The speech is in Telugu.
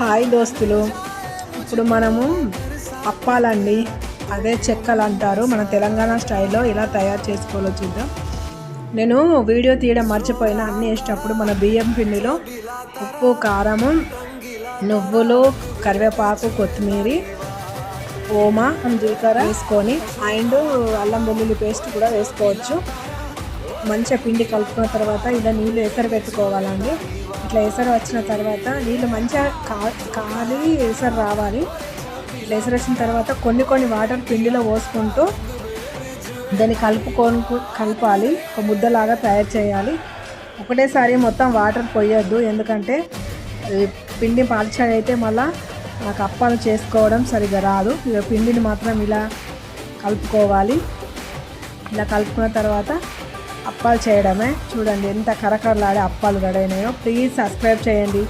హాయ్ దోస్తులు, ఇప్పుడు మనము అప్పాలండి, అదే చెక్కలు అంటారు, మన తెలంగాణ స్టైల్లో ఇలా తయారు చేసుకోవాలో చూద్దాం. నేను వీడియో తీయడం మర్చిపోయినా. అన్నీ వేసేటప్పుడు మన బియ్యం పిండిలో ఉప్పు, కారము, నువ్వులు, కరివేపాకు, కొత్తిమీర, ఓమా, జీలకర్ర వేసుకొని అండ్ అల్లం వెల్లుల్లి పేస్ట్ కూడా వేసుకోవచ్చు. మంచిగా పిండి కలుపుకున్న తర్వాత ఇలా నీళ్ళు ఎసరు పెట్టుకోవాలండి. ఇట్లా ఎసరు వచ్చిన తర్వాత నీళ్ళు మంచిగా కాలి ఎసరు రావాలి. ఇట్లా ఎసరు వచ్చిన తర్వాత కొన్ని వాటర్ పిండిలో పోసుకుంటూ దాన్ని కలపాలి. ఒక ముద్దలాగా తయారు చేయాలి. ఒకటేసారి మొత్తం వాటర్ పోయొద్దు, ఎందుకంటే పిండి పల్చగా మళ్ళీ నాకు అప్పాలు చేసుకోవడం సరిగ్గా రాదు. ఇక పిండిని మాత్రం ఇలా కలుపుకోవాలి. ఇలా కలుపుకున్న తర్వాత అప్పాలు చేయడమే. చూడండి ఎంత కరకరలాడే అప్పాలు రెడీ అయినాయో. ప్లీజ్ సబ్స్క్రైబ్ చేయండి.